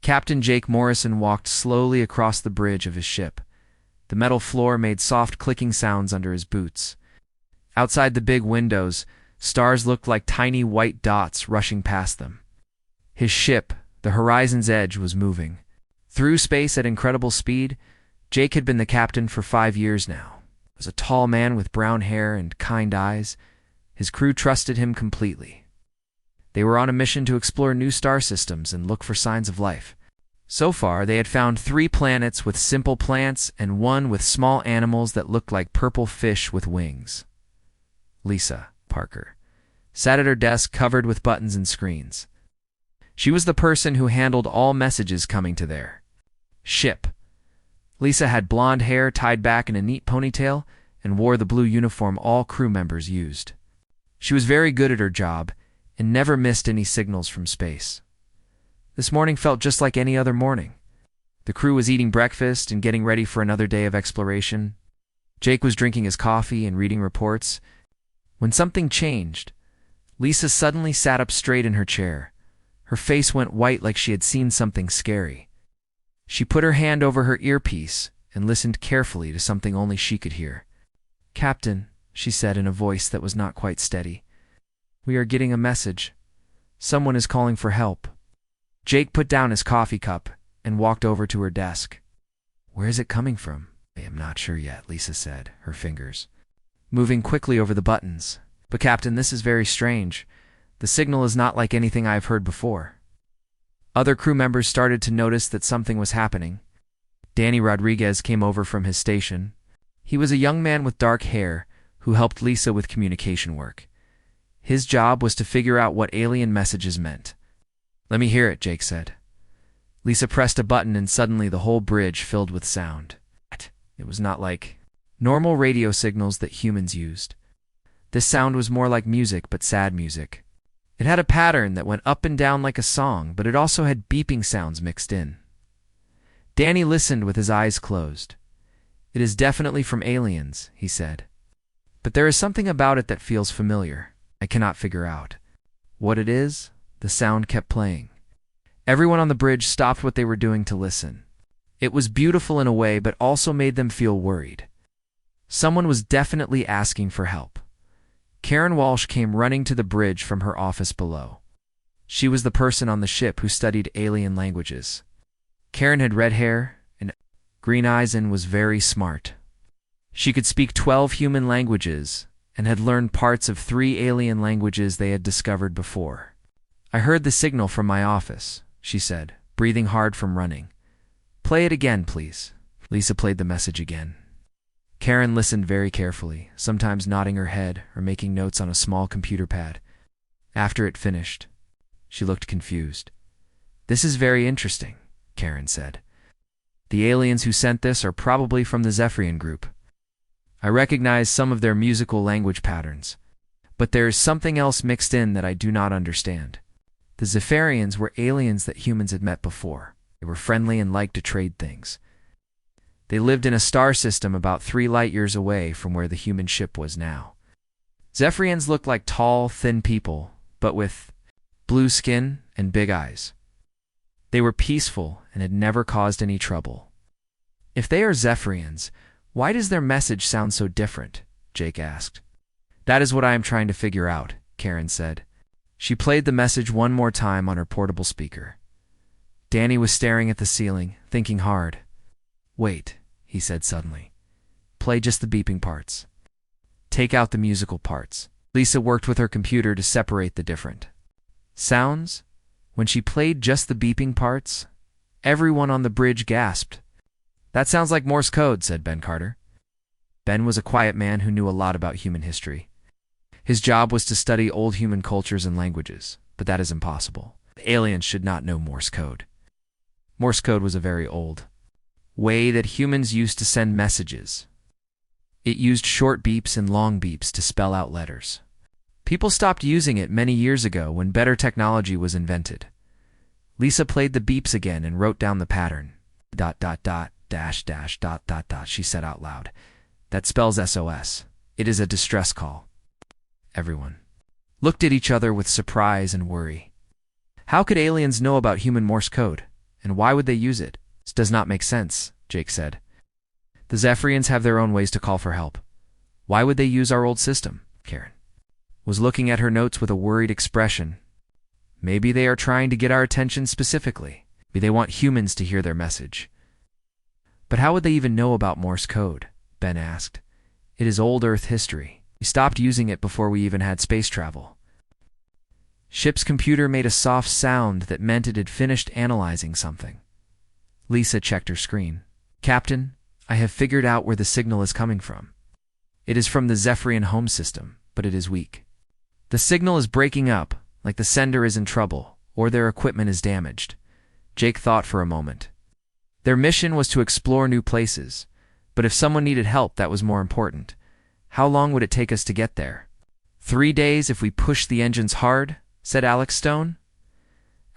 Captain Jake Morrison walked slowly across the bridge of his ship. The metal floor made soft clicking sounds under his boots. Outside the big windows, stars looked like tiny white dots rushing past them. His ship, the Horizon's Edge, was moving. Through space at incredible speed, Jake had been the captain for 5 years now. He was a tall man with brown hair and kind eyes. His crew trusted him completely. They were on a mission to explore new star systems and look for signs of life. So far, they had found 3 planets with simple plants and 1 with small animals that looked like purple fish with wings. Lisa Parker sat at her desk covered with buttons and screens. She was the person who handled all messages coming to their ship. Lisa had blonde hair tied back in a neat ponytail and wore the blue uniform all crew members used. She was very good at her job and never missed any signals from space. This morning felt just like any other morning. The crew was eating breakfast and getting ready for another day of exploration. Jake was drinking his coffee and reading reports. When something changed, Lisa suddenly sat up straight in her chair. Her face went white like she had seen something scary. She put her hand over her earpiece and listened carefully to something only she could hear. "Captain," she said in a voice that was not quite steady, "we are getting a message. Someone is calling for help." Jake put down his coffee cup and walked over to her desk. "Where is it coming from?" "I am not sure yet," Lisa said, her fingers moving quickly over the buttons. "But Captain, this is very strange. The signal is not like anything I have heard before." Other crew members started to notice that something was happening. Danny Rodriguez came over from his station. He was a young man with dark hair who helped Lisa with communication work. His job was to figure out what alien messages meant. "Let me hear it," Jake said. Lisa pressed a button and suddenly the whole bridge filled with sound. It was not like normal radio signals that humans used. This sound was more like music, but sad music. It had a pattern that went up and down like a song, but it also had beeping sounds mixed in. Danny listened with his eyes closed. "It is definitely from aliens," he said. "But there is something about it that feels familiar. I cannot figure out what it is." The sound kept playing. Everyone on the bridge stopped what they were doing to listen. It was beautiful in a way, but also made them feel worried. Someone was definitely asking for help. Karen Walsh came running to the bridge from her office below. She was the person on the ship who studied alien languages. Karen had red hair and green eyes and was very smart. She could speak 12 human languages and had learned parts of 3 alien languages they had discovered before. "I heard the signal from my office," she said, breathing hard from running. "Play it again, please." Lisa played the message again. Karen listened very carefully, sometimes nodding her head or making notes on a small computer pad. After it finished, she looked confused. "This is very interesting," Karen said. "The aliens who sent this are probably from the Zephyrian group. I recognize some of their musical language patterns, but there is something else mixed in that I do not understand. The Zephyrians were aliens that humans had met before. They were friendly and liked to trade things. They lived in a star system about 3 light years away from where the human ship was now. Zephyrians looked like tall, thin people, but with blue skin and big eyes. They were peaceful and had never caused any trouble. If they are Zephyrians, why does their message sound so different?" Jake asked. "That is what I am trying to figure out," Karen said. She played the message one more time on her portable speaker. Danny was staring at the ceiling, thinking hard. "Wait," he said suddenly. "Play just the beeping parts. Take out the musical parts." Lisa worked with her computer to separate the different sounds. When she played just the beeping parts, everyone on the bridge gasped. "That sounds like Morse code," said Ben Carter. Ben was a quiet man who knew a lot about human history. His job was to study old human cultures and languages, but that is impossible. The aliens should not know Morse code. Morse code was a very old way that humans used to send messages. It used short beeps and long beeps to spell out letters. People stopped using it many years ago when better technology was invented. Lisa played the beeps again and wrote down the pattern. ... she said out loud. "That spells SOS. It is a distress call." Everyone looked at each other with surprise and worry. How could aliens know about human Morse code? And why would they use it? This does not make sense, Jake said. The Zephyrians have their own ways to call for help. Why would they use our old system? Karen was looking at her notes with a worried expression. Maybe they are trying to get our attention specifically. Maybe they want humans to hear their message. But how would they even know about Morse code? Ben asked. It is old Earth history. We stopped using it before we even had space travel. Ship's computer made a soft sound that meant it had finished analyzing something. Lisa checked her screen. Captain, I have figured out where the signal is coming from. It is from the Zephyrian home system, but it is weak. The signal is breaking up, like the sender is in trouble, or their equipment is damaged. Jake thought for a moment. Their mission was to explore new places, but if someone needed help, that was more important. How long would it take us to get there? 3 days if we pushed the engines hard, said Alex Stone.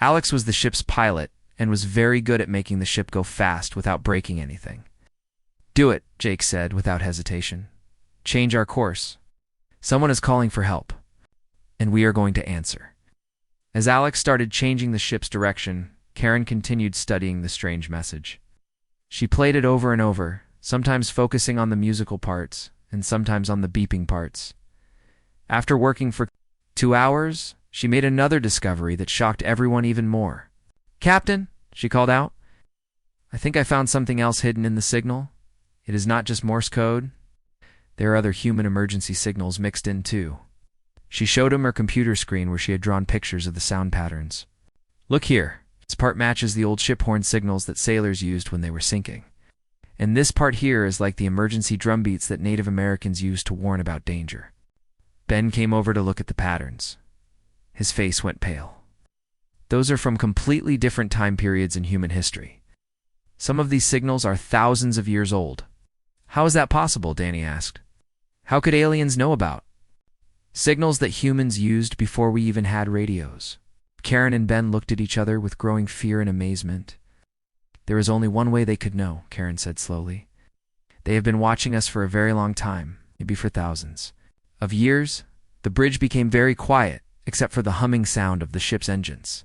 Alex was the ship's pilot and was very good at making the ship go fast without breaking anything. Do it, Jake said without hesitation. Change our course. Someone is calling for help, and we are going to answer. As Alex started changing the ship's direction, Karen continued studying the strange message. She played it over and over, sometimes focusing on the musical parts and sometimes on the beeping parts. After working for 2 hours, she made another discovery that shocked everyone even more. Captain, she called out, I think I found something else hidden in the signal. It is not just Morse code. There are other human emergency signals mixed in too. She showed him her computer screen where she had drawn pictures of the sound patterns. Look here. This part matches the old ship horn signals that sailors used when they were sinking. And this part here is like the emergency drum beats that Native Americans used to warn about danger. Ben came over to look at the patterns. His face went pale. Those are from completely different time periods in human history. Some of these signals are thousands of years old. How is that possible? Danny asked. How could aliens know about signals that humans used before we even had radios? Karen and Ben looked at each other with growing fear and amazement. There is only one way they could know, Karen said slowly. They have been watching us for a very long time, maybe for thousands of years. The bridge became very quiet, except for the humming sound of the ship's engines.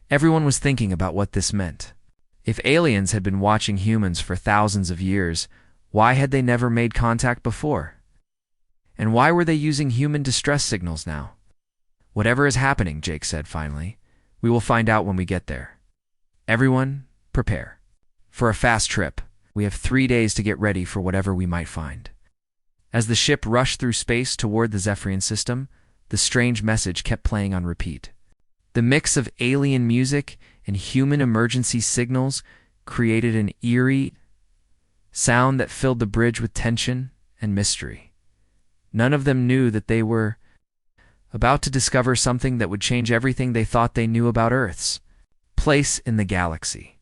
Everyone was thinking about what this meant. If aliens had been watching humans for thousands of years, why had they never made contact before? And why were they using human distress signals now? Whatever is happening, Jake said finally, we will find out when we get there. Everyone, prepare for a fast trip. We have 3 days to get ready for whatever we might find. As the ship rushed through space toward the Zephyrian system, the strange message kept playing on repeat. The mix of alien music and human emergency signals created an eerie sound that filled the bridge with tension and mystery. None of them knew that they were about to discover something that would change everything they thought they knew about Earth's place in the galaxy.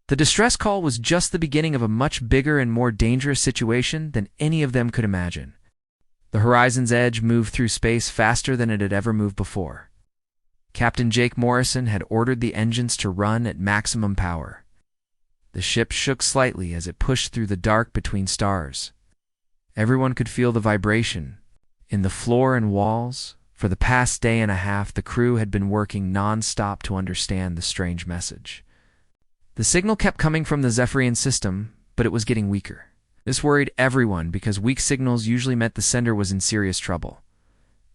The distress call was just the beginning of a much bigger and more dangerous situation than any of them could imagine. The horizon's edge moved through space faster than it had ever moved before. Captain Jake Morrison had ordered the engines to run at maximum power. The ship shook slightly as it pushed through the dark between stars. Everyone could feel the vibration in the floor and walls. For the past day and a half, the crew had been working non-stop to understand the strange message. The signal kept coming from the Zephyrian system, but it was getting weaker. This worried everyone because weak signals usually meant the sender was in serious trouble.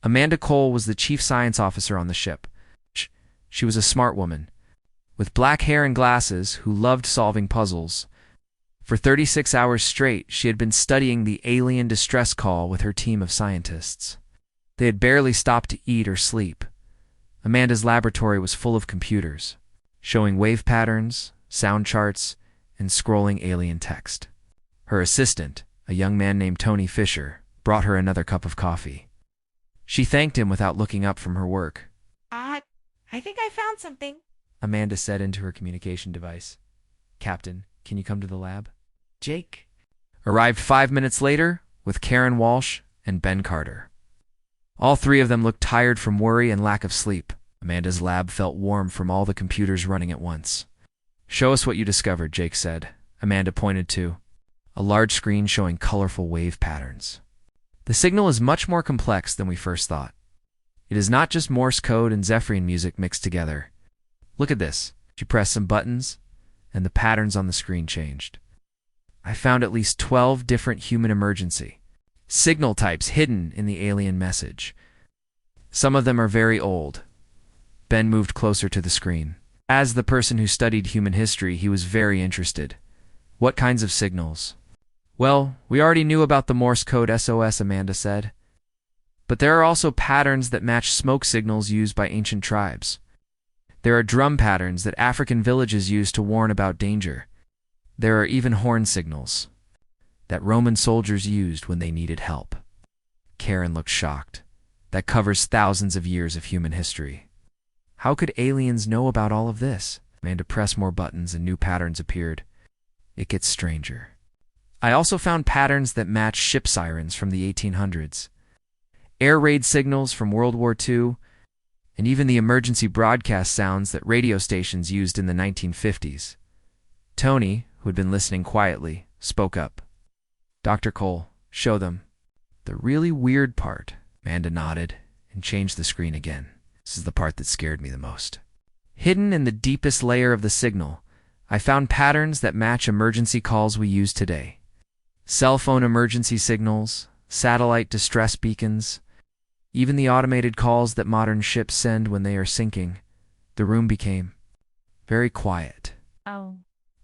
Amanda Cole was the chief science officer on the ship. She was a smart woman, with black hair and glasses, who loved solving puzzles. For 36 hours straight, she had been studying the alien distress call with her team of scientists. They had barely stopped to eat or sleep. Amanda's laboratory was full of computers, showing wave patterns, sound charts, and scrolling alien text. Her assistant, a young man named Tony Fisher, brought her another cup of coffee. She thanked him without looking up from her work. I think I found something, Amanda said into her communication device. Captain, can you come to the lab? Jake Arrived 5 minutes later with Karen Walsh and Ben Carter. All three of them looked tired from worry and lack of sleep. Amanda's lab felt warm from all the computers running at once. Show us what you discovered, Jake said. Amanda pointed to a large screen showing colorful wave patterns. The signal is much more complex than we first thought. It is not just Morse code and Zephyrian music mixed together. Look at this. She pressed some buttons, and the patterns on the screen changed. I found at least 12 different human emergency signal types hidden in the alien message. Some of them are very old. Ben moved closer to the screen. As the person who studied human history, he was very interested. What kinds of signals? Well, we already knew about the Morse code SOS, Amanda said. But there are also patterns that match smoke signals used by ancient tribes. There are drum patterns that African villages used to warn about danger. There are even horn signals that Roman soldiers used when they needed help. Karen looked shocked. That covers thousands of years of human history. How could aliens know about all of this? Amanda pressed more buttons and new patterns appeared. It gets stranger. I also found patterns that match ship sirens from the 1800s, air raid signals from World War II, and even the emergency broadcast sounds that radio stations used in the 1950s. Tony, who had been listening quietly, spoke up. Dr. Cole, show them. The really weird part. Amanda nodded and changed the screen again. This is the part that scared me the most. Hidden in the deepest layer of the signal, I found patterns that match emergency calls we use today. Cell phone emergency signals, satellite distress beacons, even the automated calls that modern ships send when they are sinking. The room became very quiet. Oh.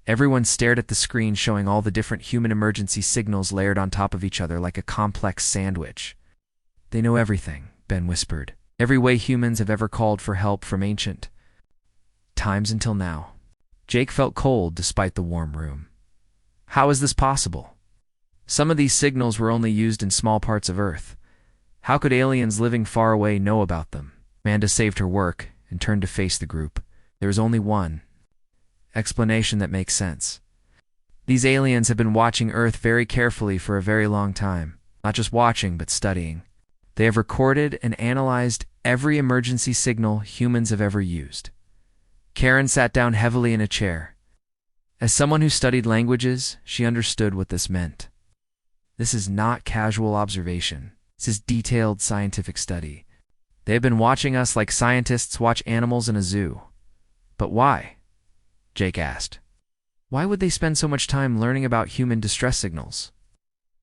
Everyone stared at the screen showing all the different human emergency signals layered on top of each other like a complex sandwich. They know everything, Ben whispered. Every way humans have ever called for help from ancient times until now. Jake felt cold despite the warm room. How is this possible? Some of these signals were only used in small parts of Earth. How could aliens living far away know about them? Amanda saved her work and turned to face the group. There was only one explanation that makes sense. These aliens have been watching Earth very carefully for a very long time. Not just watching, but studying. They have recorded and analyzed every emergency signal humans have ever used. Karen sat down heavily in a chair. As someone who studied languages, she understood what this meant. This is not casual observation. This is detailed scientific study. They have been watching us like scientists watch animals in a zoo. But why? Jake asked. Why would they spend so much time learning about human distress signals?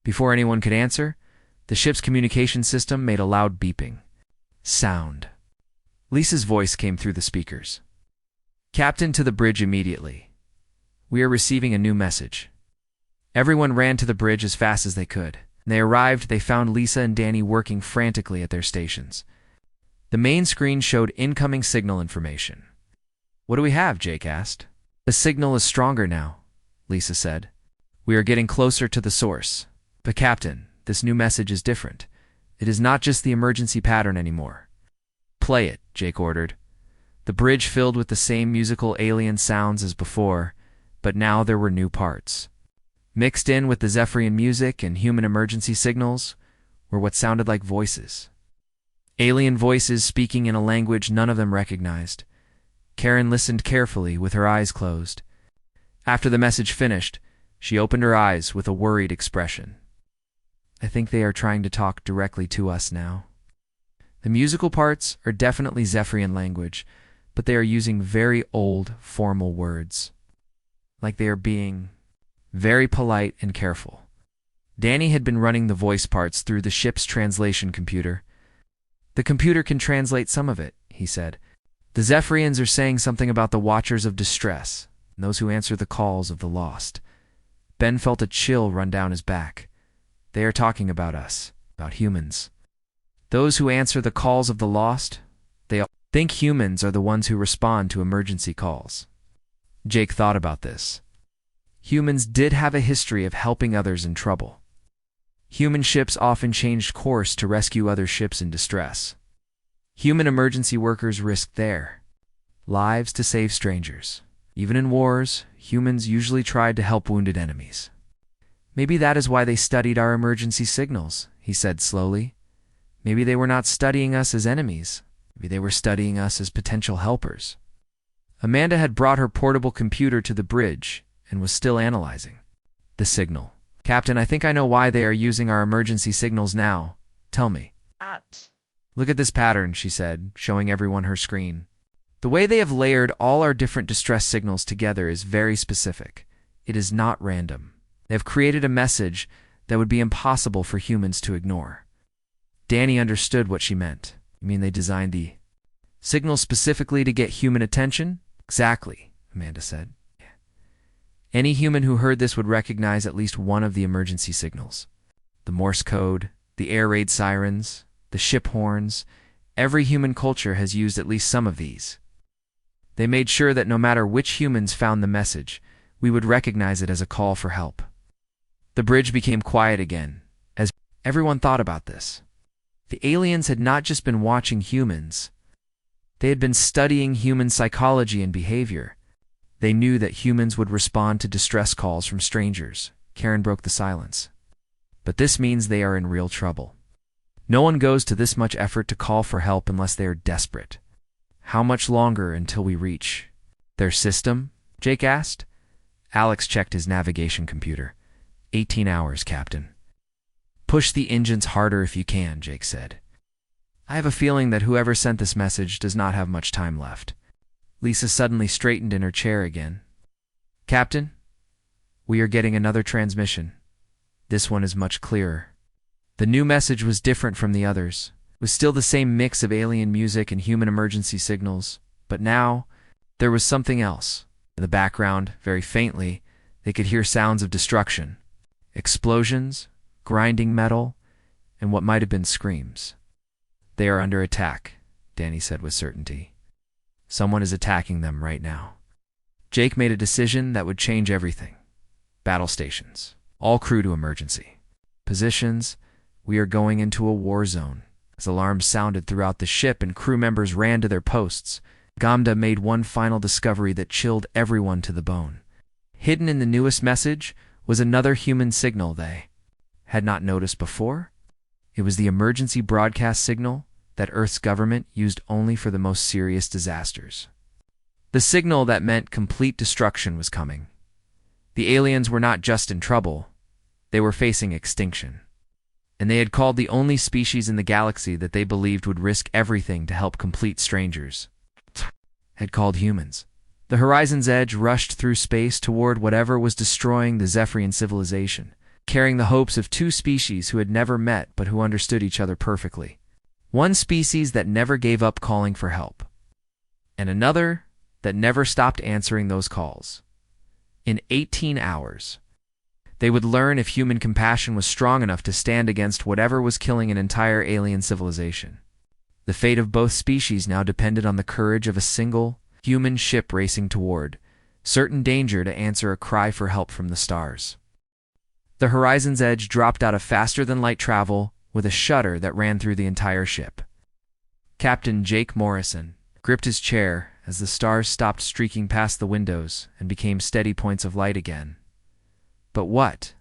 Before anyone could answer, the ship's communication system made a loud beeping sound. Lisa's voice came through the speakers. Captain, to the bridge immediately. We are receiving a new message. Everyone ran to the bridge as fast as they could. When they arrived, they found Lisa and Danny working frantically at their stations. The main screen showed incoming signal information. What do we have? Jake asked. The signal is stronger now, Lisa said. We are getting closer to the source. But Captain, this new message is different. It is not just the emergency pattern anymore. Play it, Jake ordered. The bridge filled with the same musical alien sounds as before, but now there were new parts. Mixed in with the Zephyrian music and human emergency signals were what sounded like voices. Alien voices speaking in a language none of them recognized. Karen listened carefully with her eyes closed. After the message finished, she opened her eyes with a worried expression. I think they are trying to talk directly to us now. The musical parts are definitely Zephyrian language, but they are using very old, formal words. Like they are being very polite and careful. Danny had been running the voice parts through the ship's translation computer. The computer can translate some of it, he said. The Zephyrians are saying something about the Watchers of Distress, and those who answer the calls of the lost. Ben felt a chill run down his back. They are talking about us, about humans. Those who answer the calls of the lost, they think humans are the ones who respond to emergency calls. Jake thought about this. Humans did have a history of helping others in trouble. Human ships often changed course to rescue other ships in distress. Human emergency workers risked their lives to save strangers. Even in wars, humans usually tried to help wounded enemies. Maybe that is why they studied our emergency signals, he said slowly. Maybe they were not studying us as enemies. Maybe they were studying us as potential helpers. Amanda had brought her portable computer to the bridge and was still analyzing the signal. Captain, I think I know why they are using our emergency signals now. Tell me. Look at this pattern, she said, showing everyone her screen. The way they have layered all our different distress signals together is very specific. It is not random. They have created a message that would be impossible for humans to ignore. Danny understood what she meant. You mean they designed the signal specifically to get human attention? Exactly, Amanda said. Any human who heard this would recognize at least one of the emergency signals. The Morse code, the air raid sirens, the ship horns. Every human culture has used at least some of these. They made sure that no matter which humans found the message, we would recognize it as a call for help. The bridge became quiet again, as everyone thought about this. The aliens had not just been watching humans. They had been studying human psychology and behavior. They knew that humans would respond to distress calls from strangers. Karen broke the silence. But this means they are in real trouble. No one goes to this much effort to call for help unless they are desperate. How much longer until we reach their system? Jake asked. Alex checked his navigation computer. 18 hours, Captain. Push the engines harder if you can, Jake said. I have a feeling that whoever sent this message does not have much time left. Lisa suddenly straightened in her chair again. Captain, we are getting another transmission. This one is much clearer. The new message was different from the others. It was still the same mix of alien music and human emergency signals, but now there was something else. In the background, very faintly, they could hear sounds of destruction. Explosions, grinding metal, and what might have been screams. They are under attack, Danny said with certainty. Someone is attacking them right now. Jake made a decision that would change everything. Battle stations. All crew to emergency positions. We are going into a war zone. As alarms sounded throughout the ship and crew members ran to their posts, Gamda made one final discovery that chilled everyone to the bone. Hidden in the newest message was another human signal they had not noticed before. It was the emergency broadcast signal that Earth's government used only for the most serious disasters. The signal that meant complete destruction was coming. The aliens were not just in trouble, they were facing extinction. And they had called the only species in the galaxy that they believed would risk everything to help complete strangers. Had called humans. The horizon's edge rushed through space toward whatever was destroying the Zephyrian civilization, carrying the hopes of two species who had never met but who understood each other perfectly. One species that never gave up calling for help, and another that never stopped answering those calls. In 18 hours, they would learn if human compassion was strong enough to stand against whatever was killing an entire alien civilization. The fate of both species now depended on the courage of a single human ship racing toward certain danger to answer a cry for help from the stars. The horizon's edge dropped out of faster-than-light travel with a shudder that ran through the entire ship. Captain Jake Morrison gripped his chair as the stars stopped streaking past the windows and became steady points of light again. But what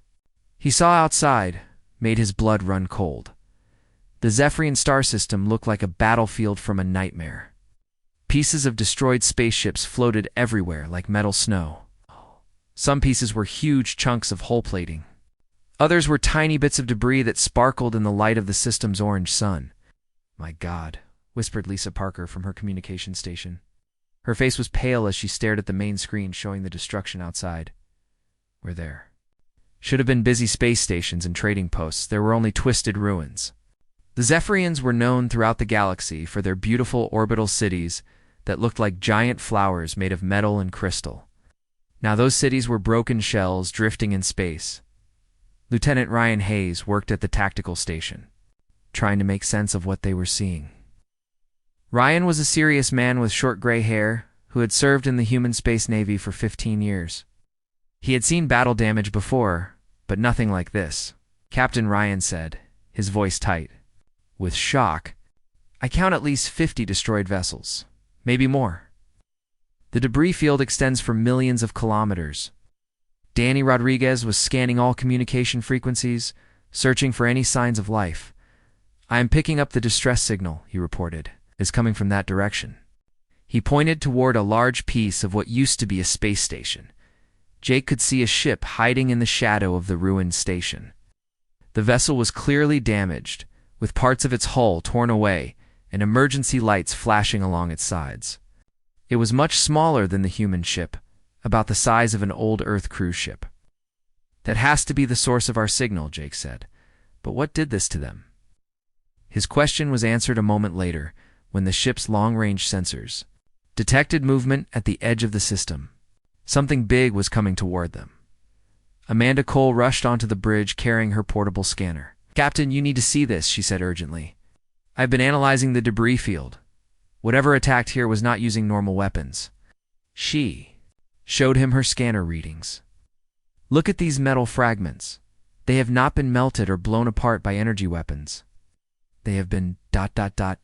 he saw outside made his blood run cold. The Zephyrian star system looked like a battlefield from a nightmare. Pieces of destroyed spaceships floated everywhere like metal snow. Some pieces were huge chunks of hull plating. Others were tiny bits of debris that sparkled in the light of the system's orange sun. My God, whispered Lisa Parker from her communication station. Her face was pale as she stared at the main screen showing the destruction outside. We're there. Should have been busy space stations and trading posts. There were only twisted ruins. The Zephyrians were known throughout the galaxy for their beautiful orbital cities that looked like giant flowers made of metal and crystal. Now those cities were broken shells drifting in space. Lieutenant Ryan Hayes worked at the tactical station, trying to make sense of what they were seeing. Ryan was a serious man with short gray hair who had served in the human space navy for 15 years. He had seen battle damage before, but nothing like this. Captain Ryan said, his voice tight. With shock, I count at least 50 destroyed vessels, maybe more. The debris field extends for millions of kilometers. Danny Rodriguez was scanning all communication frequencies, searching for any signs of life. I am picking up the distress signal, he reported, is coming from that direction. He pointed toward a large piece of what used to be a space station. Jake could see a ship hiding in the shadow of the ruined station. The vessel was clearly damaged, with parts of its hull torn away and emergency lights flashing along its sides. It was much smaller than the human ship, about the size of an old Earth cruise ship. That has to be the source of our signal, Jake said. But what did this to them? His question was answered a moment later, when the ship's long-range sensors detected movement at the edge of the system. Something big was coming toward them. Amanda Cole rushed onto the bridge carrying her portable scanner. "Captain, you need to see this," she said urgently. "I've been analyzing the debris field. Whatever attacked here was not using normal weapons." She showed him her scanner readings. "Look at these metal fragments. They have not been melted or blown apart by energy weapons. They have been ...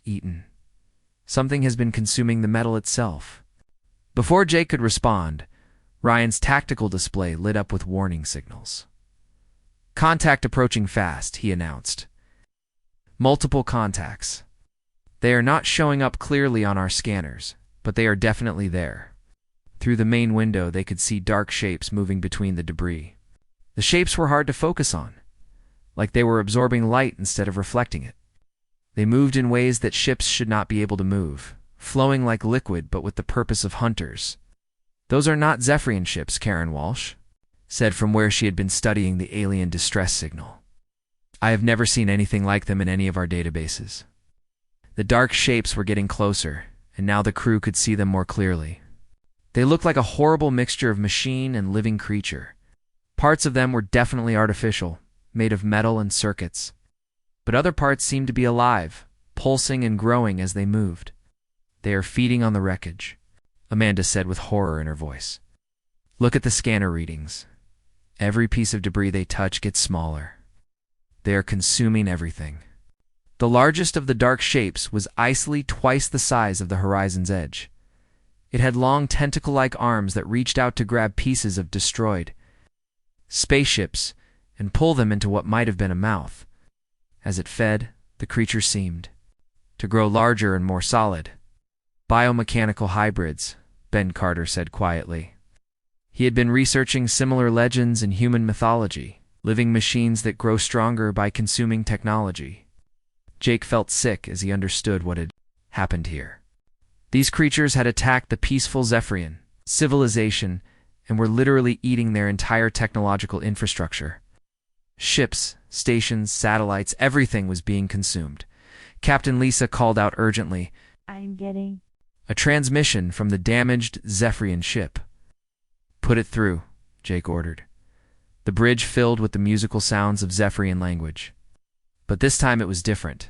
eaten. Something has been consuming the metal itself." Before Jake could respond, Ryan's tactical display lit up with warning signals. "Contact approaching fast," he announced. "Multiple contacts. They are not showing up clearly on our scanners, but they are definitely there." Through the main window, they could see dark shapes moving between the debris. The shapes were hard to focus on, like they were absorbing light instead of reflecting it. They moved in ways that ships should not be able to move, flowing like liquid but with the purpose of hunters. "Those are not Zephyrian ships," Karen Walsh said from where she had been studying the alien distress signal. "I have never seen anything like them in any of our databases." The dark shapes were getting closer, and now the crew could see them more clearly. They looked like a horrible mixture of machine and living creature. Parts of them were definitely artificial, made of metal and circuits. But other parts seemed to be alive, pulsing and growing as they moved. "They are feeding on the wreckage," Amanda said with horror in her voice. "Look at the scanner readings. Every piece of debris they touch gets smaller. They are consuming everything." The largest of the dark shapes was icily twice the size of the horizon's edge. It had long tentacle-like arms that reached out to grab pieces of destroyed spaceships and pull them into what might have been a mouth. As it fed, the creature seemed to grow larger and more solid. "Biomechanical hybrids," Ben Carter said quietly. He had been researching similar legends in human mythology, living machines that grow stronger by consuming technology. Jake felt sick as he understood what had happened here. These creatures had attacked the peaceful Zephyrian civilization and were literally eating their entire technological infrastructure. Ships, stations, satellites, everything was being consumed. Captain Lisa called out urgently, "I'm getting a transmission from the damaged Zephyrian ship." "Put it through," Jake ordered. The bridge filled with the musical sounds of Zephyrian language. But this time it was different.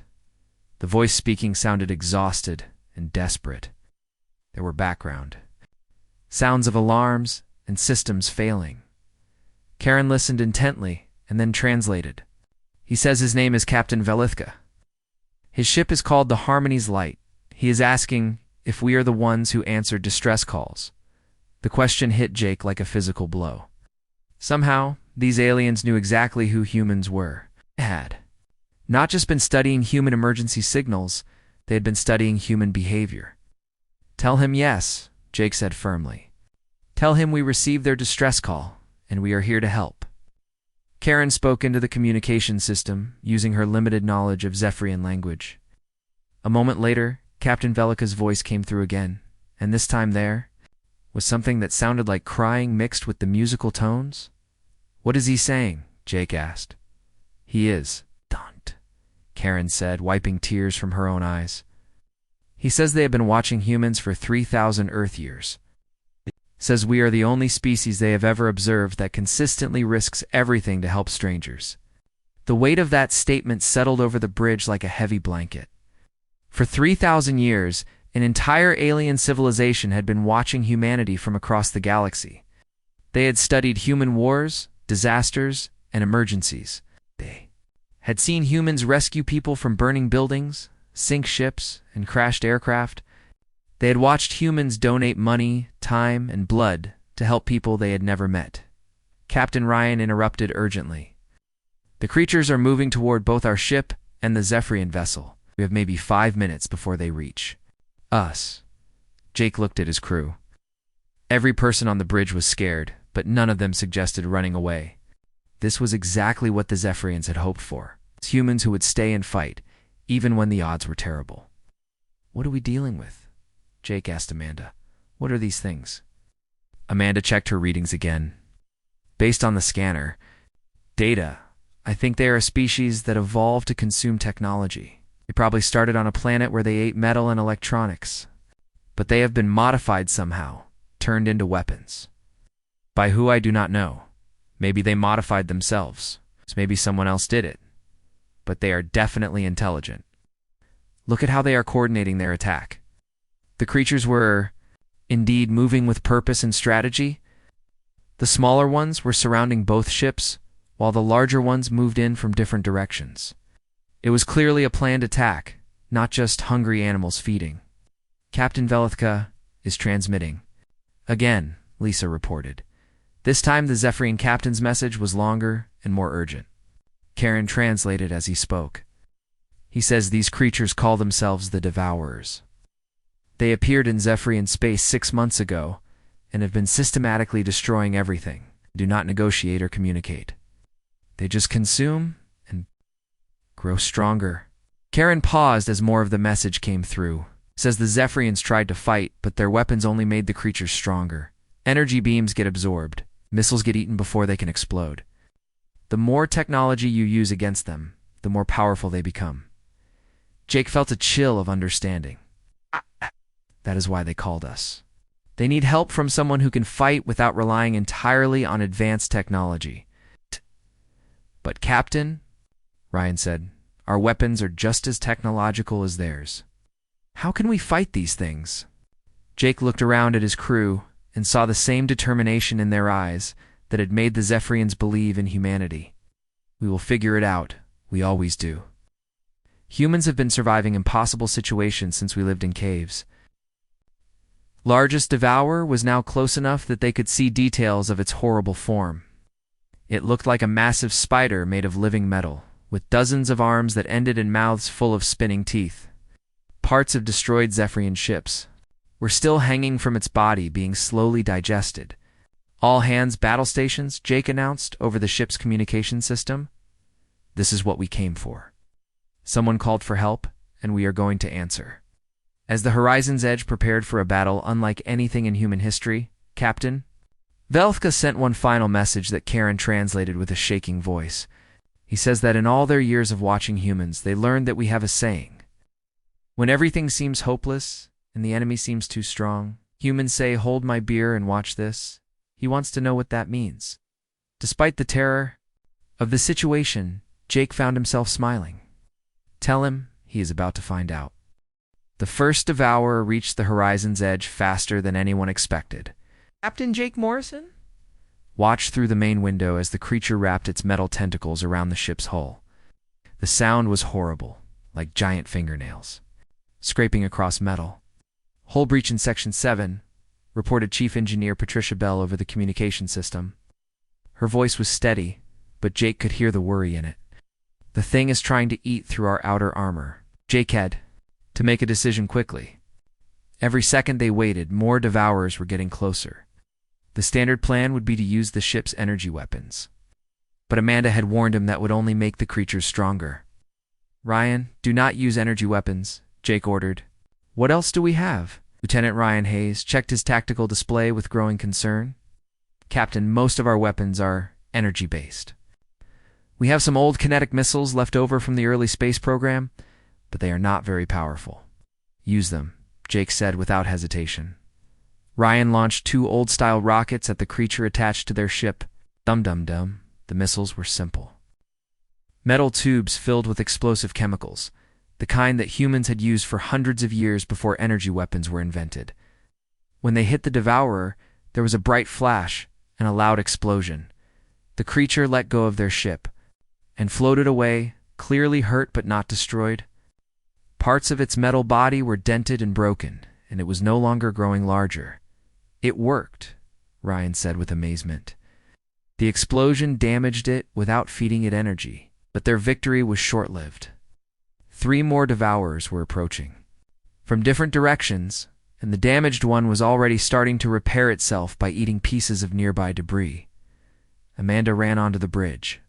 The voice speaking sounded exhausted and desperate. There were background sounds of alarms and systems failing. Karen listened intently and then translated. "He says his name is Captain Velithka. His ship is called the Harmony's Light. He is asking if we are the ones who answered distress calls." The question hit Jake like a physical blow. Somehow, these aliens knew exactly who humans were. They had not just been studying human emergency signals, they had been studying human behavior. "Tell him yes," Jake said firmly. "Tell him we received their distress call, and we are here to help." Karen spoke into the communication system, using her limited knowledge of Zephyrian language. A moment later, Captain Velika's voice came through again, and this time there was something that sounded like crying mixed with the musical tones. "What is he saying?" Jake asked. "He is stunned," Karen said, wiping tears from her own eyes. "He says they have been watching humans for 3,000 Earth years. Says we are the only species they have ever observed that consistently risks everything to help strangers." The weight of that statement settled over the bridge like a heavy blanket. For 3,000 years, an entire alien civilization had been watching humanity from across the galaxy. They had studied human wars, disasters, and emergencies. They had seen humans rescue people from burning buildings, sink ships, and crashed aircraft. They had watched humans donate money, time, and blood to help people they had never met. Captain Ryan interrupted urgently. "The creatures are moving toward both our ship and the Zephyrian vessel. We have maybe 5 minutes before they reach us." Jake looked at his crew. Every person on the bridge was scared, but none of them suggested running away. This was exactly what the Zephyrians had hoped for. Humans who would stay and fight, even when the odds were terrible. "What are we dealing with?" Jake asked Amanda. What are these things? Amanda checked her readings again. Based on the scanner, data, I think they are a species that evolved to consume technology. They probably started on a planet where they ate metal and electronics. But they have been modified somehow, turned into weapons. By who I do not know. Maybe they modified themselves. Maybe someone else did it. But they are definitely intelligent. Look at how they are coordinating their attack. The creatures were, indeed, moving with purpose and strategy. The smaller ones were surrounding both ships, while the larger ones moved in from different directions. It was clearly a planned attack, not just hungry animals feeding. Captain Velithka is transmitting. Again, Lisa reported. This time the Zephyrian captain's message was longer and more urgent. Karen translated as he spoke. He says these creatures call themselves the Devourers. They appeared in Zephyrian space 6 months ago and have been systematically destroying everything. Do not negotiate or communicate. They just consume and grow stronger. Karen paused as more of the message came through. Says the Zephyrians tried to fight, but their weapons only made the creatures stronger. Energy beams get absorbed. Missiles get eaten before they can explode. The more technology you use against them, the more powerful they become. Jake felt a chill of understanding. That is why they called us. They need help from someone who can fight without relying entirely on advanced technology. But Captain, Ryan said, our weapons are just as technological as theirs. How can we fight these things? Jake looked around at his crew and saw the same determination in their eyes that had made the Zephyrians believe in humanity. We will figure it out. We always do. Humans have been surviving impossible situations since we lived in caves. Largest Devourer was now close enough that they could see details of its horrible form. It looked like a massive spider made of living metal, with dozens of arms that ended in mouths full of spinning teeth. Parts of destroyed Zephyrian ships were still hanging from its body, being slowly digested. All hands battle stations, Jake announced over the ship's communication system. This is what we came for. Someone called for help, and we are going to answer. As the Horizon's Edge prepared for a battle unlike anything in human history, Captain Velithka sent one final message that Karen translated with a shaking voice. He says that in all their years of watching humans, they learned that we have a saying. When everything seems hopeless and the enemy seems too strong, humans say, "Hold my beer and watch this." He wants to know what that means. Despite the terror of the situation, Jake found himself smiling. Tell him he is about to find out. The first Devourer reached the Horizon's Edge faster than anyone expected. Captain Jake Morrison? Watched through the main window as the creature wrapped its metal tentacles around the ship's hull. The sound was horrible, like giant fingernails scraping across metal. Hull breach in Section 7, reported Chief Engineer Patricia Bell over the communication system. Her voice was steady, but Jake could hear the worry in it. The thing is trying to eat through our outer armor. Jake had to make a decision quickly. Every second they waited, more Devourers were getting closer. The standard plan would be to use the ship's energy weapons. But Amanda had warned him that would only make the creatures stronger. Ryan, do not use energy weapons, Jake ordered. What else do we have? Lieutenant Ryan Hayes checked his tactical display with growing concern. Captain, most of our weapons are energy-based. We have some old kinetic missiles left over from the early space program, but they are not very powerful. Use them, Jake said without hesitation. Ryan launched 2 old-style rockets at the creature attached to their ship. Dum-dum-dum, the missiles were simple. Metal tubes filled with explosive chemicals, the kind that humans had used for hundreds of years before energy weapons were invented. When they hit the Devourer, there was a bright flash and a loud explosion. The creature let go of their ship and floated away, clearly hurt but not destroyed. Parts of its metal body were dented and broken, and it was no longer growing larger. It worked, Ryan said with amazement. The explosion damaged it without feeding it energy, but their victory was short-lived. 3 more Devourers were approaching from different directions, and the damaged one was already starting to repair itself by eating pieces of nearby debris. Amanda ran onto the bridge,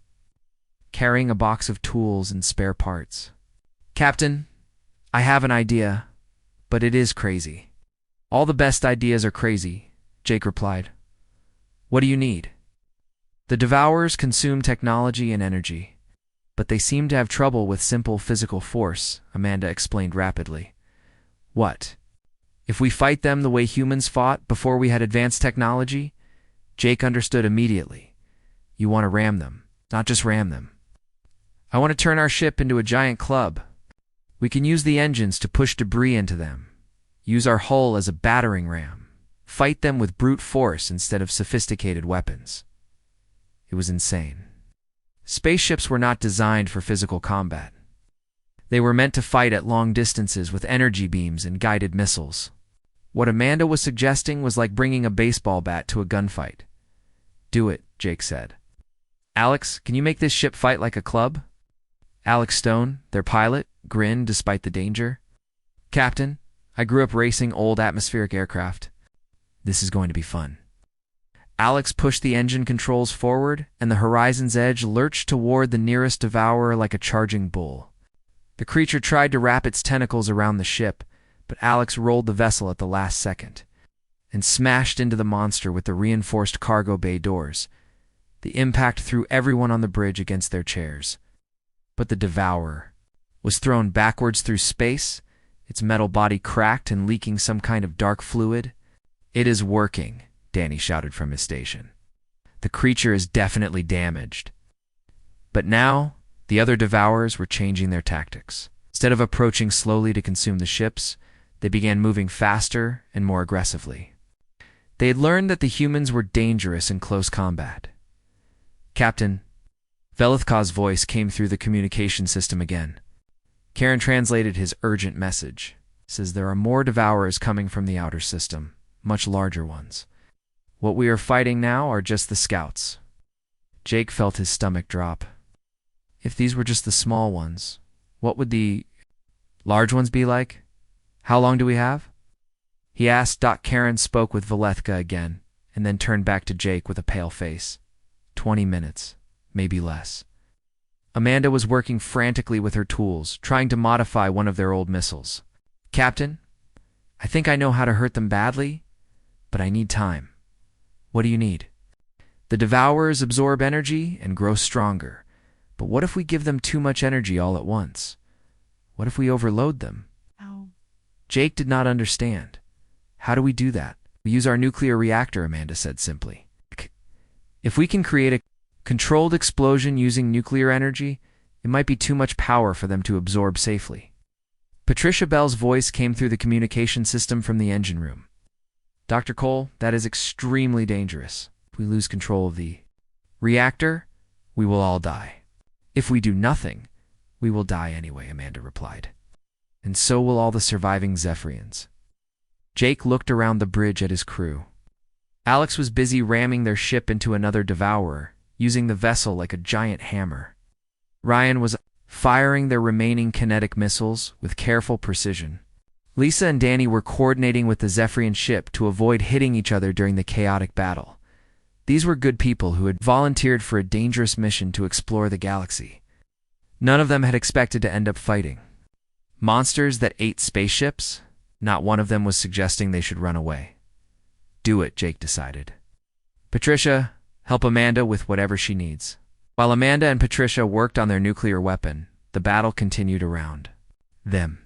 carrying a box of tools and spare parts. Captain, I have an idea, but it is crazy. All the best ideas are crazy, Jake replied. What do you need? The Devourers consume technology and energy, but they seem to have trouble with simple physical force, Amanda explained rapidly. What? If we fight them the way humans fought before we had advanced technology? Jake understood immediately. You want to ram them, not just ram them. I want to turn our ship into a giant club. We can use the engines to push debris into them, use our hull as a battering ram, fight them with brute force instead of sophisticated weapons. It was insane. Spaceships were not designed for physical combat. They were meant to fight at long distances with energy beams and guided missiles. What Amanda was suggesting was like bringing a baseball bat to a gunfight. Do it, Jake said. Alex, can you make this ship fight like a club? Alex Stone, their pilot, grinned despite the danger. Captain, I grew up racing old atmospheric aircraft. This is going to be fun. Alex pushed the engine controls forward, and the Horizon's Edge lurched toward the nearest devourer like a charging bull. The creature tried to wrap its tentacles around the ship, but Alex rolled the vessel at the last second and smashed into the monster with the reinforced cargo bay doors. The impact threw everyone on the bridge against their chairs. But the Devourer was thrown backwards through space, its metal body cracked and leaking some kind of dark fluid. It is working, Danny shouted from his station. The creature is definitely damaged. But now, the other Devourers were changing their tactics. Instead of approaching slowly to consume the ships, they began moving faster and more aggressively. They had learned that the humans were dangerous in close combat. Captain, Velithka's voice came through the communication system again. Karen translated his urgent message. It says there are more Devourers coming from the outer system, much larger ones. What we are fighting now are just the scouts. Jake felt his stomach drop. If these were just the small ones, what would the large ones be like? How long do we have? He asked. Karen spoke with Velithka again, and then turned back to Jake with a pale face. 20 minutes, maybe less. Amanda was working frantically with her tools, trying to modify one of their old missiles. Captain, I think I know how to hurt them badly, but I need time. What do you need? The Devourers absorb energy and grow stronger, but what if we give them too much energy all at once? What if we overload them? Ow. Jake did not understand. How do we do that? We use our nuclear reactor, Amanda said simply. If we can create a controlled explosion using nuclear energy, it might be too much power for them to absorb safely. Patricia Bell's voice came through the communication system from the engine room. Dr. Cole, that is extremely dangerous. If we lose control of the reactor, we will all die. If we do nothing, we will die anyway, Amanda replied. And so will all the surviving Zephyrians. Jake looked around the bridge at his crew. Alex was busy ramming their ship into another Devourer, using the vessel like a giant hammer. Ryan was firing their remaining kinetic missiles with careful precision. Lisa and Danny were coordinating with the Zephyrian ship to avoid hitting each other during the chaotic battle. These were good people who had volunteered for a dangerous mission to explore the galaxy. None of them had expected to end up fighting monsters that ate spaceships. Not one of them was suggesting they should run away. Do it, Jake decided. Patricia, help Amanda with whatever she needs. While Amanda and Patricia worked on their nuclear weapon, the battle continued around them.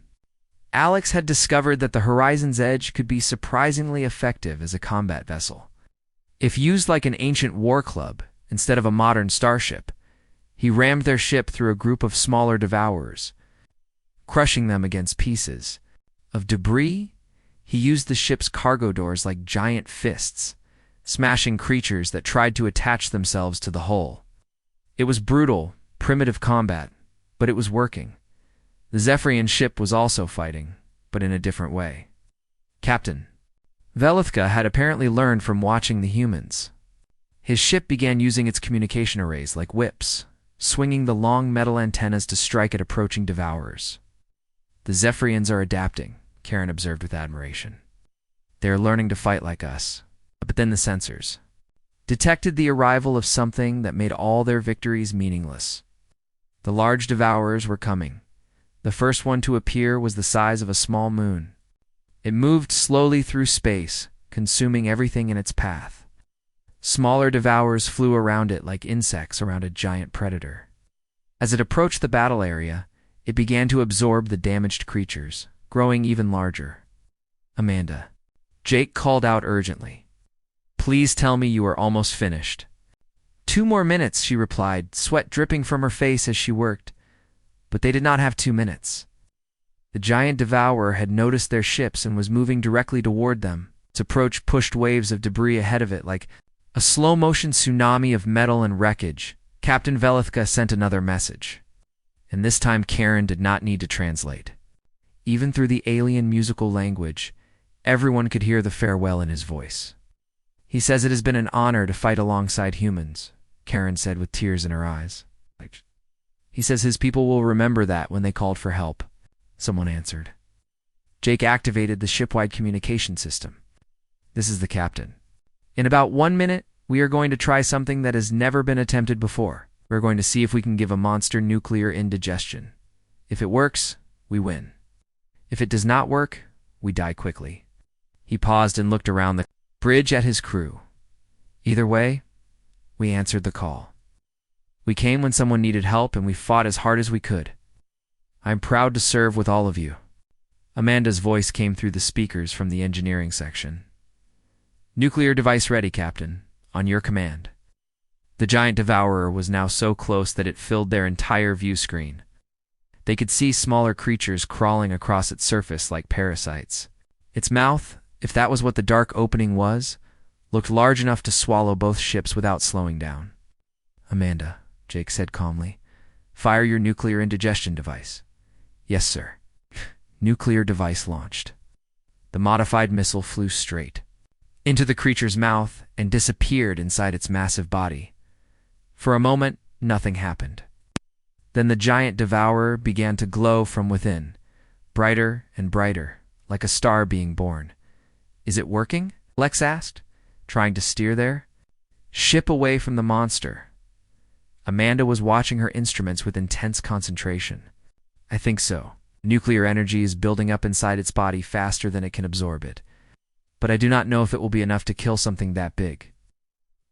Alex had discovered that the Horizon's Edge could be surprisingly effective as a combat vessel. If used like an ancient war club instead of a modern starship, he rammed their ship through a group of smaller Devourers, crushing them against pieces of debris. He used the ship's cargo doors like giant fists, smashing creatures that tried to attach themselves to the hull. It was brutal, primitive combat, but it was working. The Zephyrian ship was also fighting, but in a different way. Captain, Velithka had apparently learned from watching the humans. His ship began using its communication arrays like whips, swinging the long metal antennas to strike at approaching Devourers. The Zephyrians are adapting, Karen observed with admiration. They are learning to fight like us. But then the sensors detected the arrival of something that made all their victories meaningless. The large Devourers were coming. The first one to appear was the size of a small moon. It moved slowly through space, consuming everything in its path. Smaller devourers flew around it like insects around a giant predator. As it approached the battle area, it began to absorb the damaged creatures, growing even larger. Amanda. Jake called out urgently. Please tell me you are almost finished. 2 more minutes, she replied, sweat dripping from her face as she worked. But they did not have 2 minutes. The giant devourer had noticed their ships and was moving directly toward them. Its approach pushed waves of debris ahead of it like a slow-motion tsunami of metal and wreckage. Captain Velithka sent another message. And this time Karen did not need to translate. Even through the alien musical language, everyone could hear the farewell in his voice. He says it has been an honor to fight alongside humans, Karen said with tears in her eyes. He says his people will remember that when they called for help, someone answered. Jake activated the ship-wide communication system. This is the captain. In about 1 minute, we are going to try something that has never been attempted before. We're going to see if we can give a monster nuclear indigestion. If it works, we win. If it does not work, we die quickly. He paused and looked around the bridge at his crew. Either way, we answered the call. We came when someone needed help, and we fought as hard as we could. I'm proud to serve with all of you. Amanda's voice came through the speakers from the engineering section. Nuclear device ready, Captain. On your command. The giant devourer was now so close that it filled their entire view screen. They could see smaller creatures crawling across its surface like parasites. Its mouth, if that was what the dark opening was, looked large enough to swallow both ships without slowing down. Amanda, Jake said calmly, fire your nuclear indigestion device. Yes, sir. Nuclear device launched. The modified missile flew straight into the creature's mouth and disappeared inside its massive body. For a moment, nothing happened. Then the giant devourer began to glow from within, brighter and brighter, like a star being born. Is it working? Lex asked, trying to steer there. Ship away from the monster. Amanda was watching her instruments with intense concentration. I think so. Nuclear energy is building up inside its body faster than it can absorb it. But I do not know if it will be enough to kill something that big.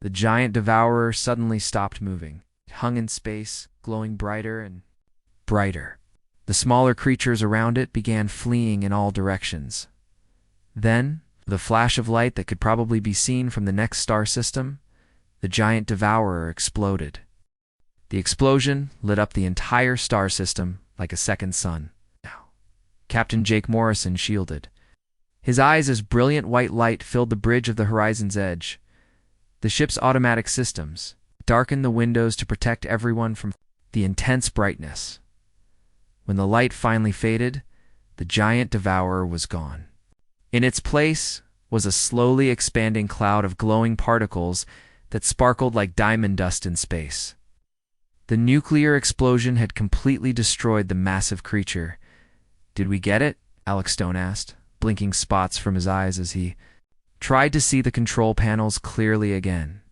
The giant devourer suddenly stopped moving. It hung in space, glowing brighter and brighter. The smaller creatures around it began fleeing in all directions. Then, with a flash of light that could probably be seen from the next star system, the giant devourer exploded. The explosion lit up the entire star system like a second sun. Captain Jake Morrison shielded. His eyes as brilliant white light filled the bridge of the horizon's edge. The ship's automatic systems darkened the windows to protect everyone from the intense brightness. When the light finally faded, the giant devourer was gone. In its place was a slowly expanding cloud of glowing particles that sparkled like diamond dust in space. The nuclear explosion had completely destroyed the massive creature. Did we get it? Alex Stone asked, blinking spots from his eyes as he tried to see the control panels clearly again.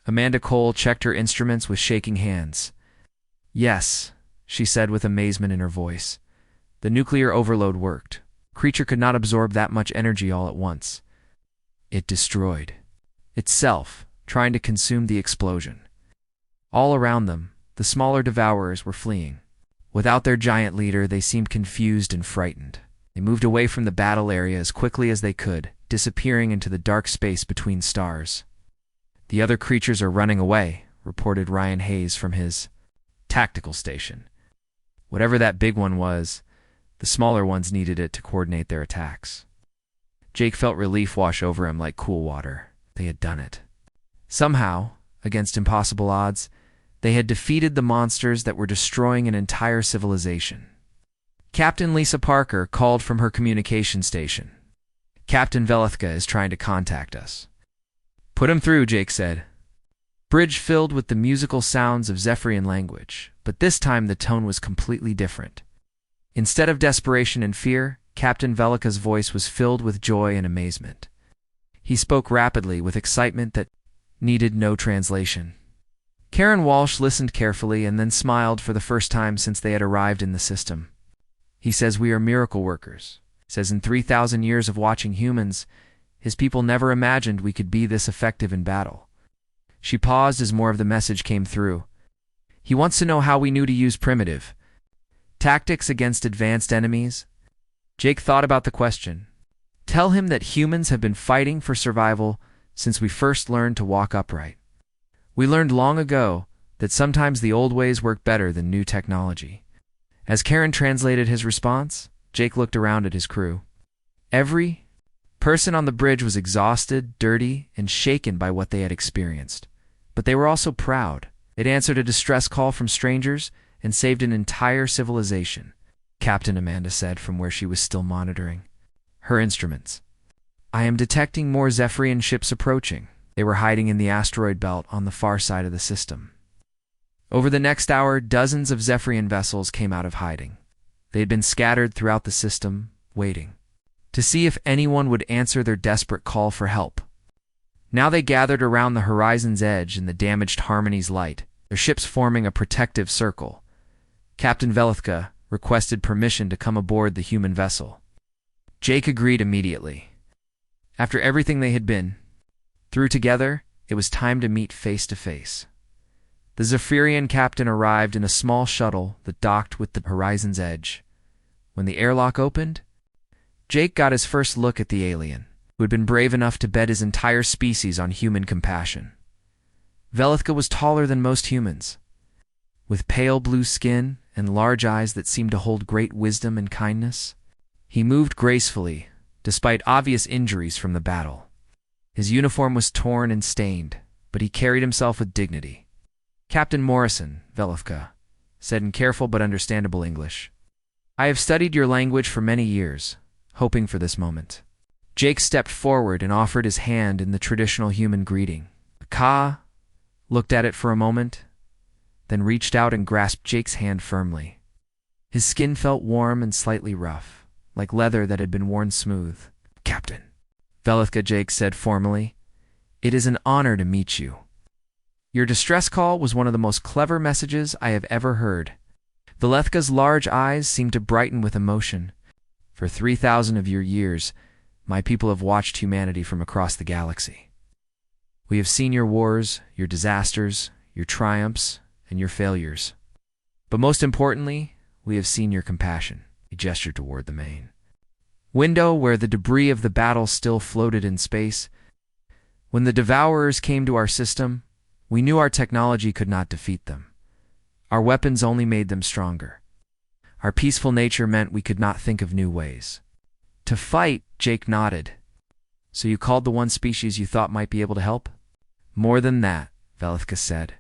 Amanda Cole checked her instruments with shaking hands. Yes, she said with amazement in her voice. The nuclear overload worked. Creature could not absorb that much energy all at once. It destroyed itself, trying to consume the explosion. All around them, the smaller devourers were fleeing. Without their giant leader, they seemed confused and frightened. They moved away from the battle area as quickly as they could, disappearing into the dark space between stars. The other creatures are running away, reported Ryan Hayes from his tactical station. Whatever that big one was, the smaller ones needed it to coordinate their attacks. Jake felt relief wash over him like cool water. They had done it. Somehow, against impossible odds, they had defeated the monsters that were destroying an entire civilization. Captain Lisa Parker called from her communication station. Captain Velithka is trying to contact us. Put him through, Jake said. Bridge filled with the musical sounds of Zephyrian language, but this time the tone was completely different. Instead of desperation and fear, Captain Velithka's voice was filled with joy and amazement. He spoke rapidly with excitement that needed no translation. Karen Walsh listened carefully and then smiled for the first time since they had arrived in the system. He says we are miracle workers. Says in 3,000 years of watching humans, his people never imagined we could be this effective in battle. She paused as more of the message came through. He wants to know how we knew to use primitive tactics against advanced enemies. Jake thought about the question. Tell him that humans have been fighting for survival since we first learned to walk upright. We learned long ago that sometimes the old ways work better than new technology. As Karen translated his response, Jake looked around at his crew. Every person on the bridge was exhausted, dirty, and shaken by what they had experienced. But they were also proud. It answered a distress call from strangers and saved an entire civilization, Captain Amanda said from where she was still monitoring her instruments. I am detecting more Zephyrian ships approaching. They were hiding in the asteroid belt on the far side of the system. Over the next hour, dozens of Zephyrian vessels came out of hiding. They had been scattered throughout the system, waiting to see if anyone would answer their desperate call for help. Now they gathered around the horizon's edge in the damaged Harmony's light, their ships forming a protective circle. Captain Velithka requested permission to come aboard the human vessel. Jake agreed immediately. After everything they had been through together, it was time to meet face to face. The Zephyrian captain arrived in a small shuttle that docked with the horizon's edge. When the airlock opened, Jake got his first look at the alien, who had been brave enough to bet his entire species on human compassion. Velithka was taller than most humans, with pale blue skin and large eyes that seemed to hold great wisdom and kindness. He moved gracefully, despite obvious injuries from the battle. His uniform was torn and stained, but he carried himself with dignity. Captain Morrison, Velithka said in careful but understandable English. I have studied your language for many years, hoping for this moment. Jake stepped forward and offered his hand in the traditional human greeting. Ka looked at it for a moment, then reached out and grasped Jake's hand firmly. His skin felt warm and slightly rough, like leather that had been worn smooth. Captain, Velithka, Jake said formally, it is an honor to meet you. Your distress call was one of the most clever messages I have ever heard. Velithka's large eyes seemed to brighten with emotion. For 3,000 of your years, my people have watched humanity from across the galaxy. We have seen your wars, your disasters, your triumphs, and your failures. But most importantly, we have seen your compassion. He gestured toward the main window where the debris of the battle still floated in space. When the Devourers came to our system, we knew our technology could not defeat them. Our weapons only made them stronger. Our peaceful nature meant we could not think of new ways to fight. Jake nodded. So you called the one species you thought might be able to help? More than that, Velithka said,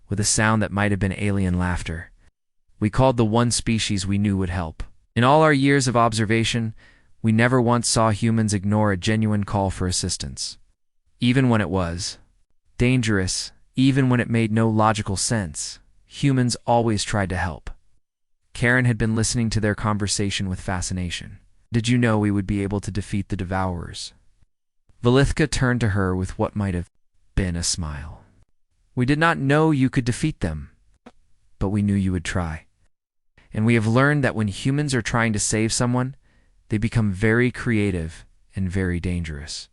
with a sound that might have been alien laughter. We called the one species we knew would help. In all our years of observation, we never once saw humans ignore a genuine call for assistance. Even when it was dangerous, even when it made no logical sense, humans always tried to help. Karen had been listening to their conversation with fascination. Did you know we would be able to defeat the Devourers? Velithka turned to her with what might have been a smile. We did not know you could defeat them, but we knew you would try. And we have learned that when humans are trying to save someone, they become very creative and very dangerous.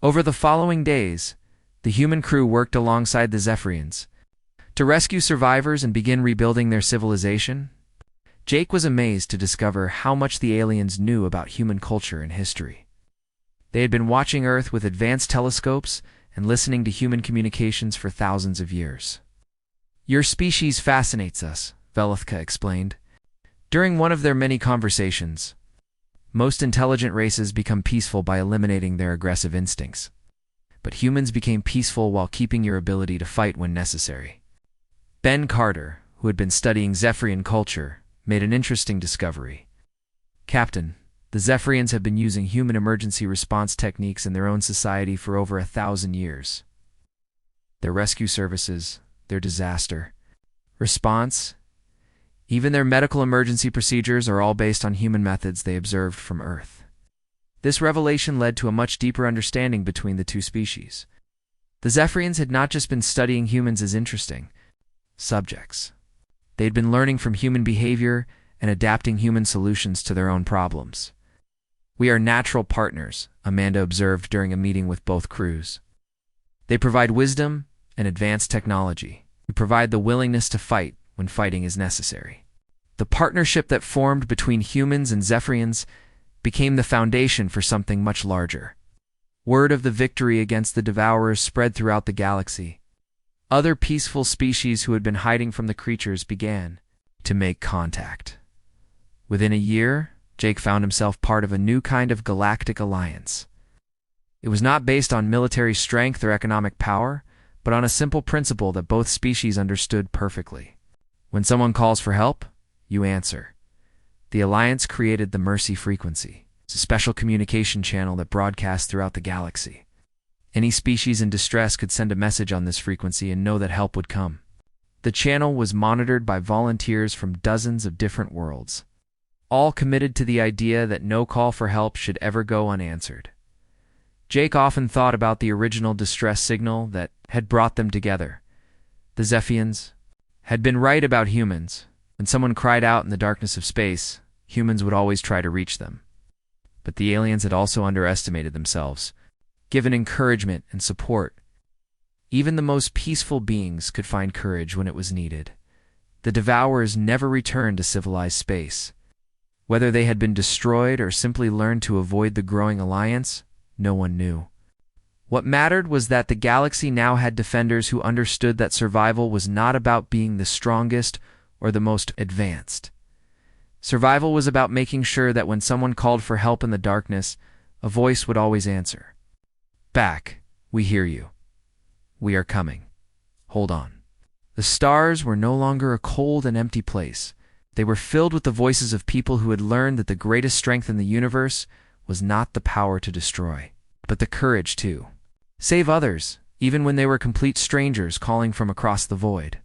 Over the following days, the human crew worked alongside the Zephyrians to rescue survivors and begin rebuilding their civilization. Jake was amazed to discover how much the aliens knew about human culture and history. They had been watching Earth with advanced telescopes and listening to human communications for thousands of years. Your species fascinates us, Velithka explained. During one of their many conversations, most intelligent races become peaceful by eliminating their aggressive instincts. But humans became peaceful while keeping your ability to fight when necessary. Ben Carter, who had been studying Zephyrian culture, made an interesting discovery. Captain, the Zephyrians have been using human emergency response techniques in their own society for over 1,000 years. Their rescue services, their disaster response, even their medical emergency procedures are all based on human methods they observed from Earth. This revelation led to a much deeper understanding between the two species. The Zephyrians had not just been studying humans as interesting subjects. They had been learning from human behavior and adapting human solutions to their own problems. "We are natural partners," Amanda observed during a meeting with both crews. "They provide wisdom and advanced technology. We provide the willingness to fight when fighting is necessary." The partnership that formed between humans and Zephyrians became the foundation for something much larger. Word of the victory against the Devourers spread throughout the galaxy. Other peaceful species who had been hiding from the creatures began to make contact. Within a year, Jake found himself part of a new kind of galactic alliance. It was not based on military strength or economic power, but on a simple principle that both species understood perfectly. When someone calls for help, you answer. The Alliance created the Mercy frequency. It's a special communication channel that broadcasts throughout the galaxy. Any species in distress could send a message on this frequency and know that help would come. The channel was monitored by volunteers from dozens of different worlds, all committed to the idea that no call for help should ever go unanswered. Jake often thought about the original distress signal that had brought them together. The Zephians had been right about humans. When someone cried out in the darkness of space, humans would always try to reach them. But the aliens had also underestimated themselves, given encouragement and support. Even the most peaceful beings could find courage when it was needed. The Devourers never returned to civilized space. Whether they had been destroyed or simply learned to avoid the growing alliance, no one knew. What mattered was that the galaxy now had defenders who understood that survival was not about being the strongest or the most advanced. Survival was about making sure that when someone called for help in the darkness, a voice would always answer. "Back, we hear you. We are coming. Hold on." The stars were no longer a cold and empty place. They were filled with the voices of people who had learned that the greatest strength in the universe was not the power to destroy, but the courage to save others, even when they were complete strangers calling from across the void.